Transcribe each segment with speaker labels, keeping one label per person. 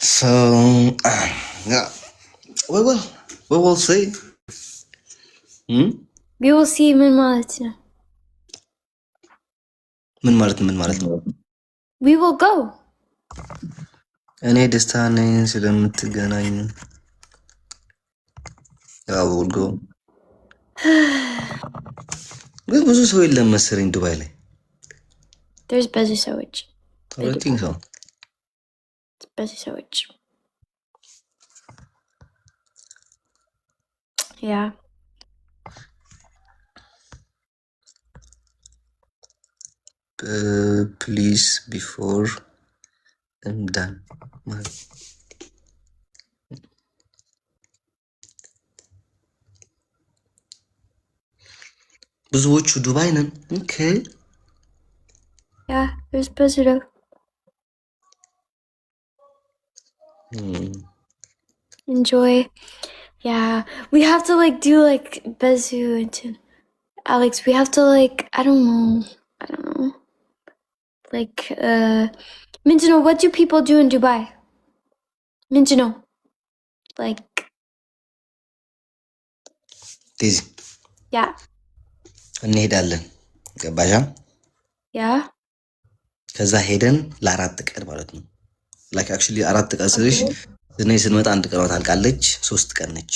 Speaker 1: So, yeah, we will see.
Speaker 2: We will see ምን ማለት ነው?
Speaker 1: ምን ማለት ነው?
Speaker 2: We will go.
Speaker 1: እኔ ደስታ ነኝ ስለምትገናኙ። Yeah, we will go. ግን ብዙ ሰው የለም መሰለኝ ዱባይ ላይ።
Speaker 2: There's ብዙ ሰዎች።
Speaker 1: I think so.
Speaker 2: ብዙ ሰዎች. Yeah.
Speaker 1: Please before I'm done. ብዙዎቹ ዱባይ ነን። Okay.
Speaker 2: Yeah, there's ብዙ ነው. Enjoy. Yeah, we have to like do like ብዙ እንትን. Alex, we have to like I don't know. Like ምንድነው? What do people do in Dubai? ምንድነው? Like
Speaker 1: ዲዚ
Speaker 2: yeah.
Speaker 1: እንሄዳለን። ገባሻ?
Speaker 2: Yeah.
Speaker 1: ከዛ ሄደን ለአራት ቀን ማለት ነው። ላይክ አክቹሊ አራት ቀን ስልሽ እኔ ስንመጣ አንድ ቀን ታልቃለች፣ 3 ቀን ነች።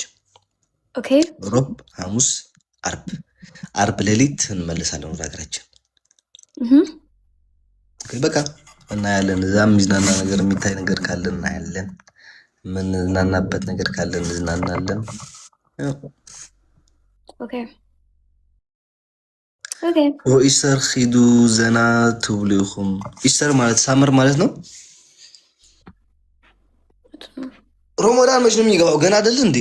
Speaker 2: ኦኬ።
Speaker 1: ሮብ፣ ሐሙስ፣ አርብ ሌሊት እንመለሳለን ወደ ሀገራችን። በቃ እናያለን። እዛም የሚዝናና ነገር የሚታይ ነገር ካለ እናያለን። ምን እናናበት ነገር ካለ እንዝናናለን።
Speaker 2: ኦኬ
Speaker 1: ኢስተር ሂዱ ዘና ትብሉ ኢኹም። ኢስተር ማለት ሳመር ማለት ነው። ሮሞዳን መች ነው የሚገባው? ገና አይደል እንዴ?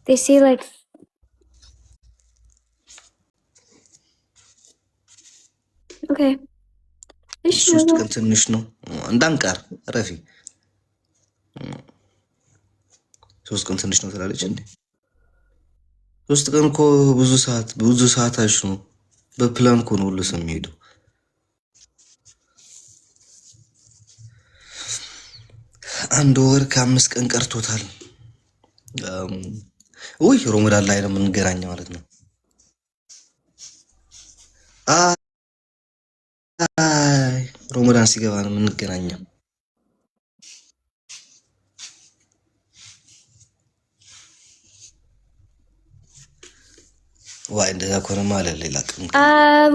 Speaker 2: They say like okay.
Speaker 1: ሶስት ቀን ትንሽ ነው እንዳንቀር ረፊ 3 ቀን ትንሽ ነው ትላለች እንዴ? 3 ቀን እኮ ብዙ ሰዓታች ነው። በፕላን እኮ ነው ሁሉ ሰው የሚሄደው። አንድ ወር ከ5 ቀን ቀርቶታል። ውይ ሮመዳን ላይ ነው የምንገናኘው ማለት ነው። ሮመዳን ሲገባ ነው የምንገናኘው። ዋይ እንደዛ ከሆነማ አለ ሌላ ቀን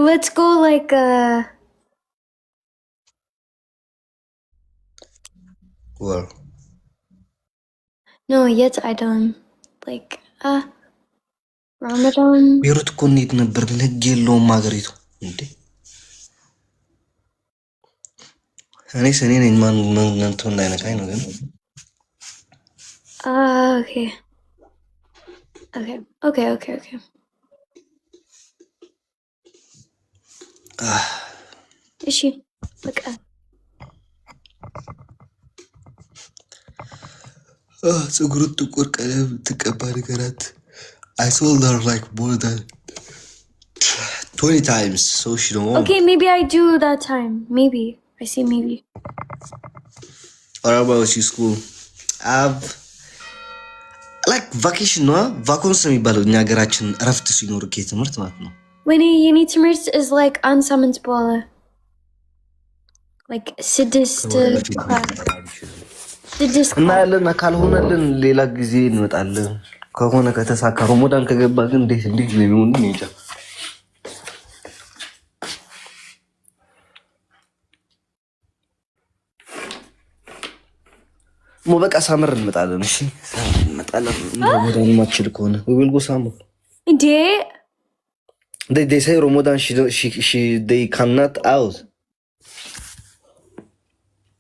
Speaker 2: let's go like
Speaker 1: where
Speaker 2: no yet I don't like Ramadan
Speaker 1: ቤሩት እኮ እንሂድ ነበር ግን ህግ የለውም ሀገሪቱ እንዴ። እኔ ሰኔ ነኝ ማን እንትን እንዳይነካኝ ነው ግን
Speaker 2: okay እሺ በቃ
Speaker 1: ፀጉር ጥቁር ቀለም ትቀባ ነገራት I told her like more than 20 times so she don't want.
Speaker 2: Okay, maybe I do that time. Maybe. I see maybe.
Speaker 1: What about you school? like vacation ነው vacancy የሚባለው እኛ ሀገራችን እረፍት ሲኖር ከትምህርት ማለት ነው።
Speaker 2: When you need to merge is like on summons ball. Like ስድስት
Speaker 1: እና ያለን ካልሆነልን ሌላ ጊዜ እንመጣለን። ከሆነ ከተሳካ ሮሞዳን ከገባ ግን እንዴት ነው የሚሆነው? እንጃ። በቃ ሳመር እንመጣለን። እሺ እንመጣለን። ሮሞዳን ማችል ከሆነ will go ሳመር
Speaker 2: እንዴ
Speaker 1: they say Ramadan they cannot out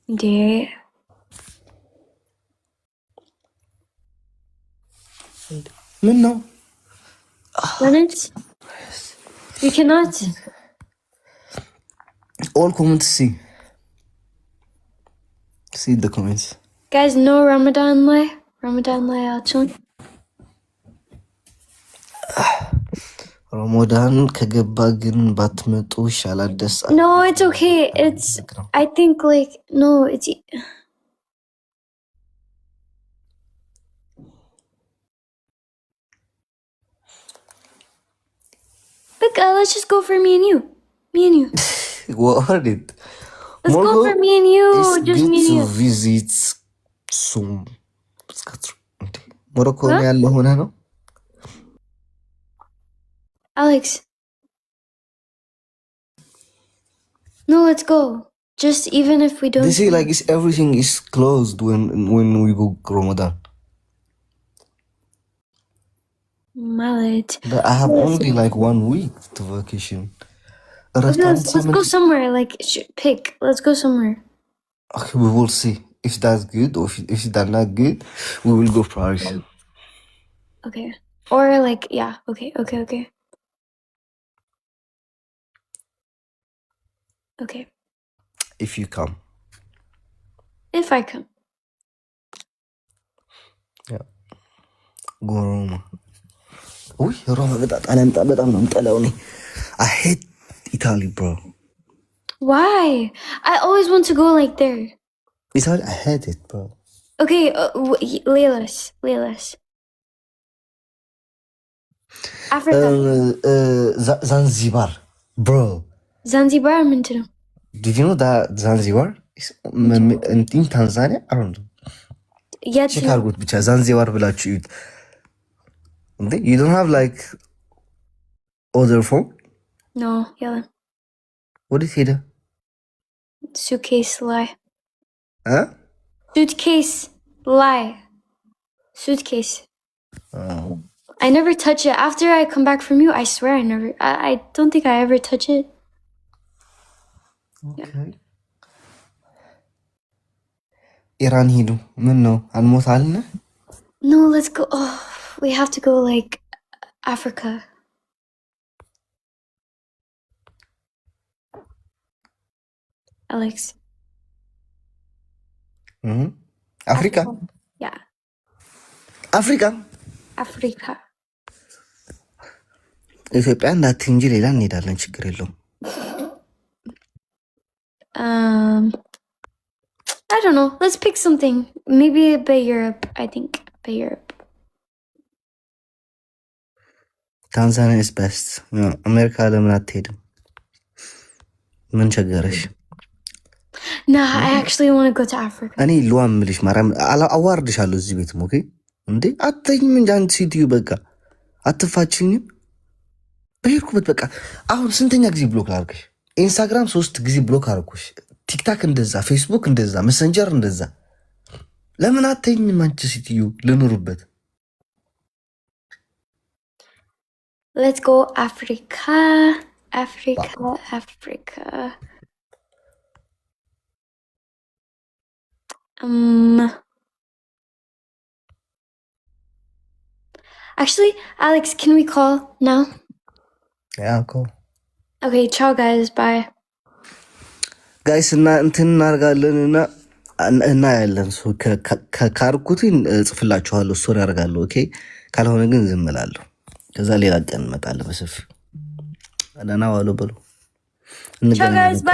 Speaker 2: እንዴ
Speaker 1: ምን ነው
Speaker 2: What? You cannot.
Speaker 1: all comments see See the comments.
Speaker 2: Guys, no Ramadan life. Ramadan life actually.
Speaker 1: Ramadan ከገባ ግን ባትመጡ ይሻላል ደስ
Speaker 2: No, it's okay. It's I think like no, it's Look, let's just go for me and you. Me and you.
Speaker 1: What it?
Speaker 2: Let's go for me and you. Just me and you.
Speaker 1: To visit some Morocco ያለው ሆነ ነው
Speaker 2: Alex. No, let's go. Just even if we don't.
Speaker 1: They say like everything is closed when we go Ramadan.
Speaker 2: Mallet.
Speaker 1: But I have only like 1 week to vacation.
Speaker 2: Let's go somewhere. Like pick. Let's go somewhere.
Speaker 1: Okay, we will see if that's good or if that's not good. We will go Paris.
Speaker 2: Okay. Or like yeah. Okay. Okay.
Speaker 1: If you come.
Speaker 2: If I come.
Speaker 1: Yeah. Go Roma. Uy, Roma በጣም ነው የምጠላው እኔ. I hate Italy, bro.
Speaker 2: Why? I always want to go like there.
Speaker 1: Italy, I hate it, bro.
Speaker 2: Okay, Leilas. Africa.
Speaker 1: Zanzibar, bro.
Speaker 2: Zanzibar ምንድን ነው?
Speaker 1: Did you know that Zanzibar is in Tanzania? I don't know. Check out ብቻ Zanzibar ብላችሁ እዩት. You don't have like other phone?
Speaker 2: No, yeah.
Speaker 1: What is it?
Speaker 2: Suitcase lie.
Speaker 1: Huh?
Speaker 2: Suitcase lie. Suitcase.
Speaker 1: Oh.
Speaker 2: I never touch it. After I come back from you, I swear I don't think I ever touch it.
Speaker 1: Okay. Iran ሂዱ ምን ነው አንሞት አልነ?
Speaker 2: No, let's go. Oh, we have to go like Africa. Alex.
Speaker 1: Africa?
Speaker 2: Yeah.
Speaker 1: Africa? ኢትዮጵያ እንዳትይ እንጂ ሌላ እንሄዳለን ችግር የለውም።
Speaker 2: I don't know. Let's pick something. Maybe by Europe, I think. By Europe.
Speaker 1: Tanzania is best. America ለምን አትሄድም? ምን ቸገረሽ?
Speaker 2: Nah, I actually want to go to Africa.
Speaker 1: እኔ ልዋም ምልሽ ማርያም አዋርድሻለሁ እዚህ ቤትም ኦኬ? እንዴ አትተኝም እንጂ አንቺ ሴትዮ በቃ አትፋችኝም? በሄድኩበት በቃ አሁን ስንተኛ ጊዜ ብሎክ ላድርግሽ? ኢንስታግራም 3 ጊዜ ብሎክ አድርኩሽ። ቲክታክ እንደዛ፣ ፌስቡክ እንደዛ፣ መሰንጀር እንደዛ። ለምን አትተኝም አንቺ ሴትዮ ልኑርበት?
Speaker 2: Let's go Africa. Actually, Alex, can we call now?
Speaker 1: Yeah, cool.
Speaker 2: Okay, ciao guys, bye.
Speaker 1: Guys, እንትን እናደርጋለንና እናያለን። ካርኩትን ጽፍላችኋለሁ፣ ስቶሪ አደርጋለሁ። ኦኬ፣ ካልሆነ ግን ዝም እላለሁ። ከዛ ሌላ ቀን እንመጣለን በሰፊው። ደህና ዋሉ በሉ።
Speaker 2: Ciao guys, bye.